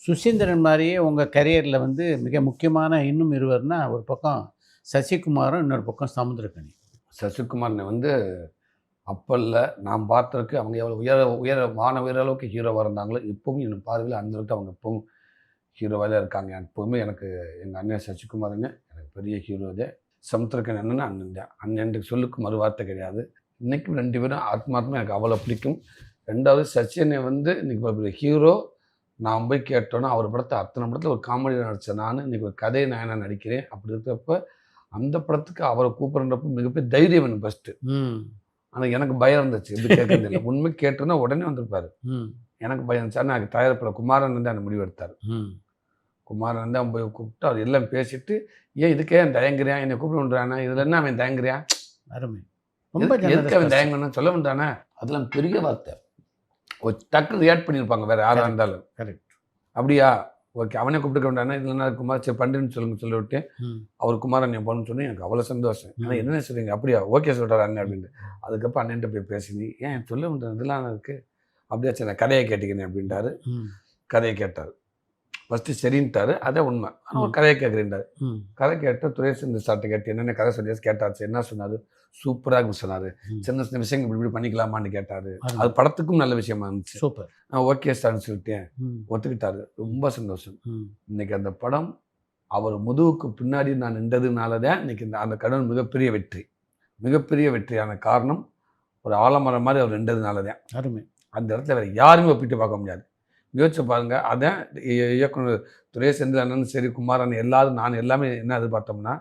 சுசீந்திரன் மாதிரியே உங்கள் கரியரில் வந்து மிக முக்கியமான இன்னும் இருவர்னா, ஒரு பக்கம் சசிகுமாரும், இன்னொரு பக்கம் சமுத்திரக்கனி. சசிகுமாரனை வந்து அப்போ இல்லை, நான் பார்த்துருக்கு அவங்க எவ்வளோ வான உயர அளவுக்கு ஹீரோவாக இருந்தாங்களோ, இப்போவும் என் பார்வையில் அந்த அளவுக்கு அவங்க இப்போவும் ஹீரோவாக தான் இருக்காங்க. எப்போவுமே எனக்கு எங்கள் அண்ணன் சசிகுமாருங்க எனக்கு பெரிய ஹீரோ தான். சமுத்திரக்கனி என்னன்னா அண்ணன் தான். அண்ணனுக்கு சொல்லுக்கு மறு வார்த்தை கிடையாது. இன்றைக்கும் 2 பேரும் ஆத்மார்த்தமாக எனக்கு அவ்வளோ பிடிக்கும். 2வது சச்சினை வந்து இன்றைக்கி ஒரு ஹீரோ. நான் போய் கேட்டோன்னா அவர் படத்தை அத்தனை படத்தில் ஒரு காமெடி நடித்தேன் நான். இன்றைக்கி ஒரு கதை நான் நடிக்கிறேன். அப்படி இருக்கிறப்ப அந்த படத்துக்கு அவரை கூப்பிட்றப்ப மிகப்பெரிய தைரியம் எனக்கு ஃபஸ்ட்டு. ஆனால் எனக்கு பயம் இருந்துச்சு, எப்படி கேட்கறது இல்லை. உண்மை கேட்டிருந்தா உடனே வந்திருப்பார். எனக்கு பயம் இருந்துச்சு. ஆனால் எனக்கு தயாரிப்பில் குமாரன் வந்து அந்த முடிவு எடுத்தார். குமாரன் வந்து அவன் போய் கூப்பிட்டு அவர் எல்லாம் பேசிட்டு, ஏன் இதுக்கே தயங்குறியான், என்னை கூப்பிடுன்றானா, இதில் என்ன அவன் தயங்குறியான், அருமை, எதுக்கு அவன் தயங்கணும்னு சொல்ல வேண்டானே. அதெல்லாம் பெரிய வார்த்தை. ஒரு டக்குன்னு ரியாக்ட் பண்ணியிருப்பாங்க வேறு யாராக இருந்தாலும். கரெக்ட். அப்படியா, ஓகே, அவனே கூப்பிட்டுக்க வேண்டானே, இல்லைன்னா குமார் சரி பண்ணுன்னு சொல்லிவிட்டு அவர் குமாரன் என் பொண்ணு சொன்னி எனக்கு அவ்வளோ சந்தோஷம். ஏன்னா என்னென்ன சொல்றீங்க, அப்படியா, ஓகே சொல்கிறார் அண்ணன் அப்படின்ட்டு. அதுக்கப்புறம் அண்ணன்ட்ட போய் பேசினி, ஏன் சொல்ல வேண்டாம் இதெல்லாம் இருக்குது, அப்படியா சரி நான் கதையை கேட்டுக்கிறேன் அப்படின்ட்டாரு. கதையை கேட்டார். ஃபஸ்ட்டு சரின்ட்டார், அதே உண்மை. ஆனால் ஒரு கதையை கேட்குறேன்டார். கதை கேட்டால் துரேஷ் இந்த சார்ட்டை கேட்டு என்னென்ன கதை சொல்லியாச்சு கேட்டாச்சு. என்ன சொன்னார், சூப்பராக சொன்னார். சின்ன சின்ன விஷயங்கள் இப்படி பண்ணிக்கலாமான்னு கேட்டார். அது படத்துக்கும் நல்ல விஷயமா இருந்துச்சு. சூப்பர், நான் ஓகே சார்னு சொல்லிட்டேன், ஒத்துக்கிட்டாரு. ரொம்ப சந்தோஷம். இன்னைக்கு அந்த படம் அவர் முதுகுக்கு பின்னாடி நான் நின்றதுனால தான் இன்னைக்கு அந்த கடன் மிகப்பெரிய வெற்றி. மிகப்பெரிய வெற்றியான காரணம் ஒரு ஆலமரம் மாதிரி அவர் நின்றதுனால தான். அருமை. அந்த இடத்துல வேறு யாருமே ஒப்பிட்டு பார்க்க முடியாது. யோசிச்சு பாருங்க. அதான் இயக்குனர் துரேஷ் அண்ணன் சரி, குமாரன் எல்லாரும் நான் எல்லாமே என்ன எதிர்பார்த்தோம்னா,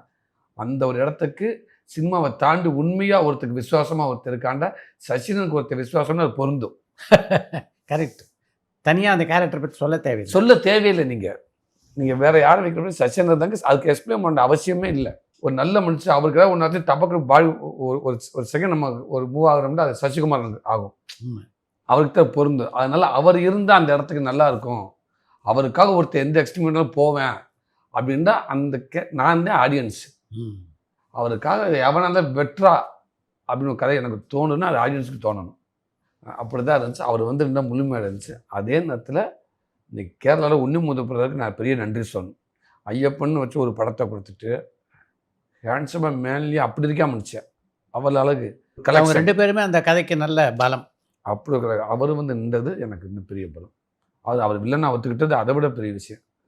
அந்த ஒரு இடத்துக்கு சினிமாவை தாண்டி உண்மையாக ஒருத்தருக்கு விசுவாசமாக ஒருத்தர் இருக்காண்டா சச்சினுக்கு ஒருத்தர் விசுவாசம்னு அது பொருந்தும். கரெக்ட். தனியாக அந்த கேரக்டரை பற்றி சொல்ல தேவையில்லை. நீங்கள் வேறு யாரும் வைக்கிற சச்சின் இருந்தாங்க, அதுக்கு எக்ஸ்பிளைன் பண்ண அவசியமே இல்லை. ஒரு நல்ல மனுஷன் அவருக்கு ஏதாவது ஒன்று டப்பக்கு ஒரு செகண்ட் நம்ம ஒரு மூவ் ஆகிறோம்னா அது சசிகுமார் ஆகும். அவருக்கு தான் பொருந்தும். அதனால் அவர் இருந்தால் அந்த இடத்துக்கு நல்லா இருக்கும். அவருக்காக ஒருத்தர் எந்த எக்ஸ்பிரிமெண்ட்டாலும் போவேன் அப்படின்னா நான் தான் ஆடியன்ஸ். அவருக்காக எவனாக தான் வெட்ரா அப்படின்னு ஒரு கதை எனக்கு தோணுன்னா அது ஆடியன்ஸுக்கு தோணணும். அப்படி தான் இருந்துச்சு. அவர் வந்து இன்னும் முழுமையாக இருந்துச்சு. அதே நேரத்தில் இன்றைக்கி கேரளாவில் உண்ணி முதல்வருக்கு நான் பெரிய நன்றி சொல்லணும். ஐயப்பன்னு வச்சு ஒரு படத்தை கொடுத்துட்டு ஹேண்ட்ஸமாக மேன்லேயும் அப்படி இருக்காம இருந்துச்சு. அவள் அழகு அவங்க 2 பேருமே அந்த கதைக்கு நல்ல பலம். அப்படி இருக்கிற அவர் வந்து நின்றது எனக்கு இன்னும் பெரிய பலம். அவர் வில்லனை ஒத்துக்கிட்டது அதை விட பெரிய விஷயம்.